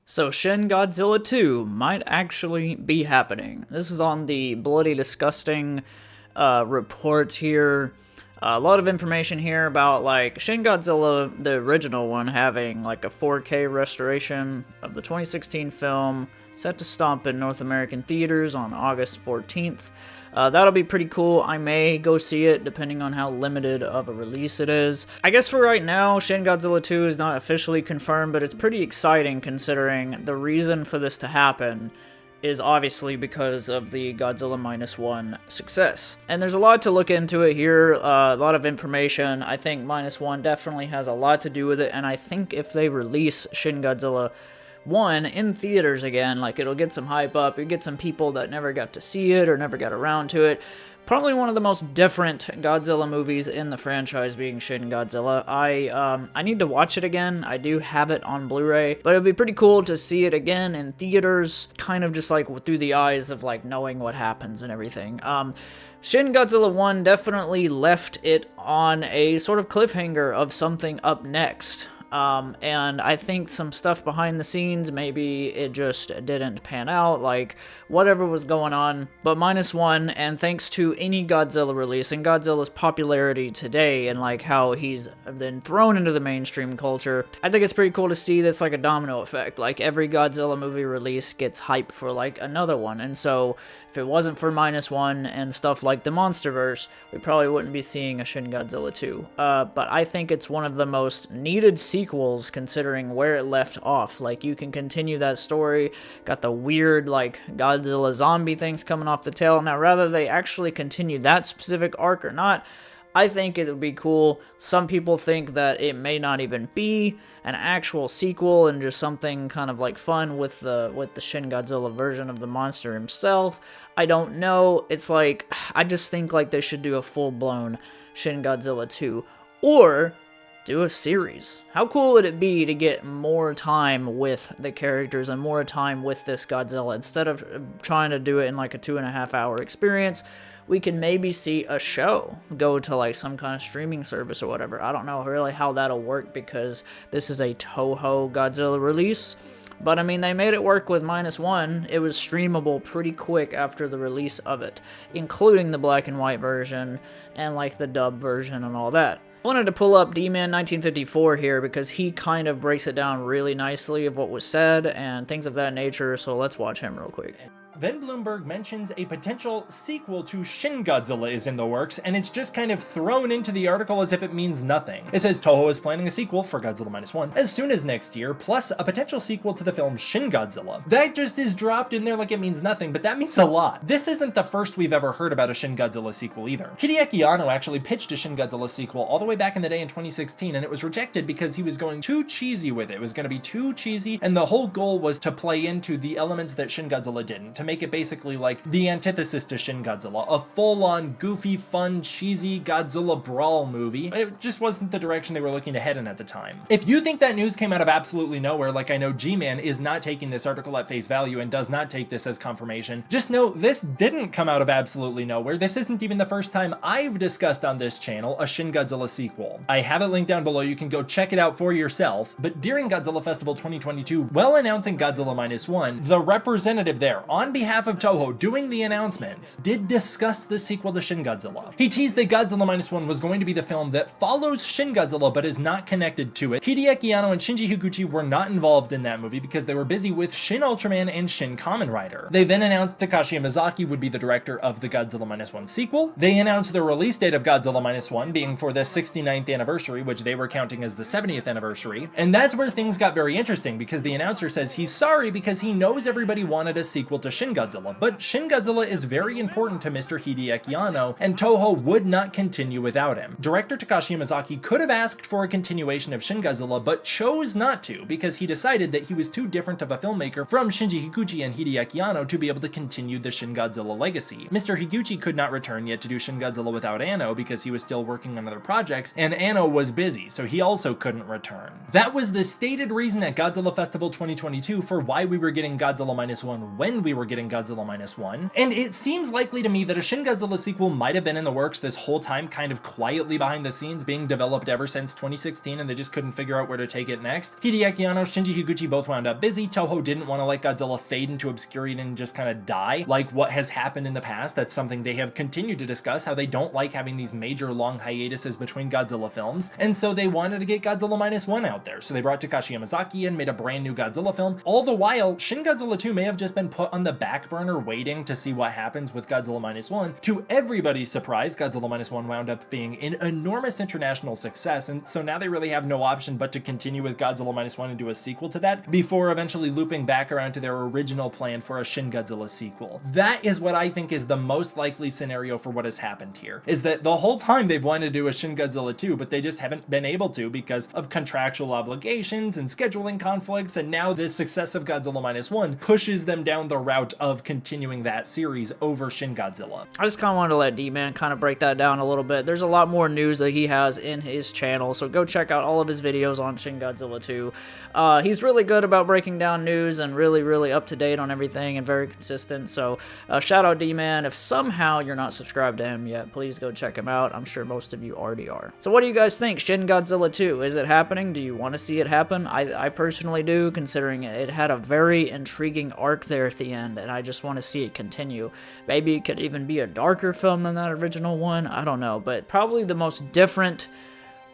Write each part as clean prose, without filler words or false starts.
So Shin Godzilla 2 might actually be happening. This is on the Bloody Disgusting report here. A lot of information here about like Shin Godzilla, the original one, having like a 4K restoration of the 2016 film, set to stomp in North American theaters on August 14th. That'll be pretty cool. I may go see it depending on how limited of a release it is. I guess for right now, Shin Godzilla 2 is not officially confirmed, but it's pretty exciting considering the reason for this to happen is obviously because of the Godzilla Minus One success. And there's a lot to look into it here, a lot of information. I think Minus One definitely has a lot to do with it, and I think if they release Shin Godzilla 1 in theaters again, like it'll get some hype up, it'll get some people that never got to see it or never got around to it. Probably one of the most different Godzilla movies in the franchise being Shin Godzilla. I need to watch it again. I do have it on Blu-ray, but it'd be pretty cool to see it again in theaters, kind of just like through the eyes of like knowing what happens and everything. Shin Godzilla 1 definitely left it on a sort of cliffhanger of something up next. And I think some stuff behind the scenes, maybe it just didn't pan out, like whatever was going on. But Minus One, and thanks to any Godzilla release and Godzilla's popularity today and like how he's been thrown into the mainstream culture, I think it's pretty cool to see this like a domino effect. Like every Godzilla movie release gets hype for like another one. And so if it wasn't for Minus One and stuff like the Monsterverse, we probably wouldn't be seeing a Shin Godzilla 2. But I think it's one of the most needed sequels considering where it left off. Like you can continue that story, got the weird like Godzilla zombie things coming off the tail. Now rather they actually continue that specific arc or not, I think it would be cool. Some people think that it may not even be an actual sequel and just something kind of like fun with the Shin Godzilla version of the monster himself. I don't know. It's like, I just think like they should do a full-blown Shin Godzilla 2 or do a series. How cool would it be to get more time with the characters and more time with this Godzilla instead of trying to do it in like a 2.5-hour experience? We can maybe see a show go to like some kind of streaming service or whatever. I don't know really how that'll work because this is a Toho Godzilla release. But I mean, they made it work with Minus One. It was streamable pretty quick after the release of it, including the black and white version and like the dub version and all that. I wanted to pull up D-Man 1954 here because he kind of breaks it down really nicely of what was said and things of that nature, so let's watch him real quick. Then Bloomberg mentions a potential sequel to Shin Godzilla is in the works, and it's just kind of thrown into the article as if it means nothing. It says Toho is planning a sequel for Godzilla Minus One as soon as next year, plus a potential sequel to the film Shin Godzilla. That just is dropped in there like it means nothing, but that means a lot. This isn't the first we've ever heard about a Shin Godzilla sequel either. Hideaki Anno actually pitched a Shin Godzilla sequel all the way back in the day in 2016, and it was rejected because he was going too cheesy with it. It was going to be too cheesy, and the whole goal was to play into the elements that Shin Godzilla didn't, to make it basically like the antithesis to Shin Godzilla, a full-on goofy, fun, cheesy Godzilla brawl movie. It just wasn't the direction they were looking to head in at the time. If you think that news came out of absolutely nowhere, like I know G-Man is not taking this article at face value and does not take this as confirmation, just know this didn't come out of absolutely nowhere. This isn't even the first time I've discussed on this channel a Shin Godzilla sequel. I have it linked down below, you can go check it out for yourself, but during Godzilla Festival 2022, while announcing Godzilla Minus One, the representative there, on behalf of Toho doing the announcements, did discuss the sequel to Shin Godzilla. He teased that Godzilla Minus One was going to be the film that follows Shin Godzilla but is not connected to it. Hideaki Anno and Shinji Higuchi were not involved in that movie because they were busy with Shin Ultraman and Shin Kamen Rider. They then announced Takashi Miyazaki would be the director of the Godzilla Minus One sequel. They announced the release date of Godzilla Minus One being for the 69th anniversary, which they were counting as the 70th anniversary. And that's where things got very interesting because the announcer says he's sorry because he knows everybody wanted a sequel to Shin Godzilla, but Shin Godzilla is very important to Mr. Hideaki Anno, and Toho would not continue without him. Director Takashi Miyazaki could have asked for a continuation of Shin Godzilla, but chose not to because he decided that he was too different of a filmmaker from Shinji Higuchi and Hideaki Anno to be able to continue the Shin Godzilla legacy. Mr. Higuchi could not return yet to do Shin Godzilla without Anno because he was still working on other projects, and Anno was busy, so he also couldn't return. That was the stated reason at Godzilla Festival 2022 for why we were getting Godzilla Minus One when we were getting getting Godzilla Minus One. And it seems likely to me that a Shin Godzilla sequel might have been in the works this whole time, kind of quietly behind the scenes, being developed ever since 2016, and they just couldn't figure out where to take it next. Hideaki Anno, Shinji Higuchi both wound up busy. Toho didn't want to let Godzilla fade into obscurity and just kind of die, like what has happened in the past. That's something they have continued to discuss, how they don't like having these major long hiatuses between Godzilla films, and so they wanted to get Godzilla Minus One out there. So they brought Takashi Yamazaki and made a brand new Godzilla film. All the while, Shin Godzilla 2 may have just been put on the back burner waiting to see what happens with Godzilla Minus One. To everybody's surprise, Godzilla Minus One wound up being an enormous international success, and so now they really have no option but to continue with Godzilla Minus One and do a sequel to that before eventually looping back around to their original plan for a Shin Godzilla sequel. That is what I think is the most likely scenario for what has happened here, is that the whole time they've wanted to do a Shin Godzilla 2, but they just haven't been able to because of contractual obligations and scheduling conflicts, and now the success of Godzilla Minus One pushes them down the route of continuing that series over Shin Godzilla. I just kind of wanted to let D-Man kind of break that down a little bit. There's a lot more news that he has in his channel, so go check out all of his videos on Shin Godzilla 2. He's really good about breaking down news and really up to date on everything and very consistent, so shout out D-Man. If somehow you're not subscribed to him yet, please go check him out. I'm sure most of you already are. So what do you guys think? Shin Godzilla 2, is it happening? Do you want to see it happen? I personally do, considering it had a very intriguing arc there at the end, and I just want to see it continue. Maybe it could even be a darker film than that original one, I don't know, but probably the most different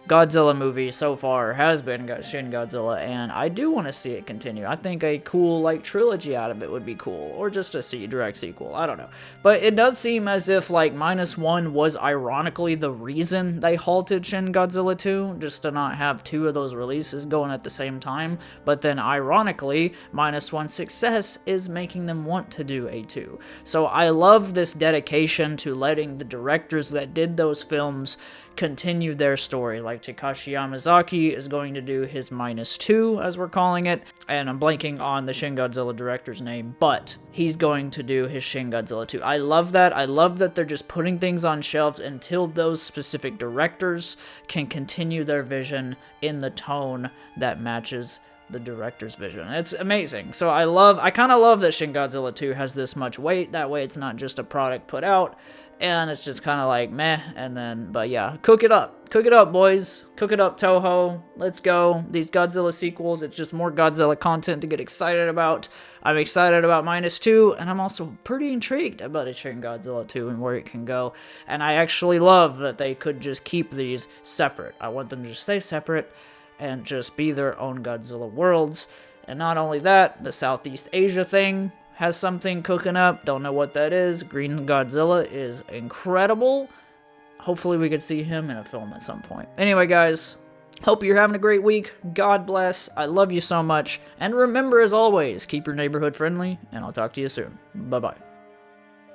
Godzilla movie so far has been Shin Godzilla, and I do want to see it continue. I think a cool, like, trilogy out of it would be cool, or just a direct sequel, I don't know. But it does seem as if, like, Minus One was ironically the reason they halted Shin Godzilla 2, just to not have two of those releases going at the same time, but then ironically, Minus One's success is making them want to do a 2. So I love this dedication to letting the directors that did those films continue their story. Like Takashi Yamazaki is going to do his Minus 2, as we're calling it, and I'm blanking on the Shin Godzilla director's name, but he's going to do his Shin Godzilla 2. I love that. I love that they're just putting things on shelves until those specific directors can continue their vision in the tone that matches the director's vision. It's amazing. So I kind of love that Shin Godzilla 2 has this much weight. That way it's not just a product put out and it's just kind of like meh, and then, but yeah, cook it up, boys, cook it up, Toho, let's go. These Godzilla sequels, it's just more Godzilla content to get excited about. I'm excited about Minus 2, and I'm also pretty intrigued about a Shin Godzilla 2 and where it can go, and I actually love that they could just keep these separate. I want them to stay separate and just be their own Godzilla worlds. And not only that, the Southeast Asia thing has something cooking up. Don't know what that is. Green Godzilla is incredible. Hopefully we could see him in a film at some point. Anyway, guys, hope you're having a great week. God bless. I love you so much. And remember, as always, keep your neighborhood friendly, and I'll talk to you soon. Bye-bye.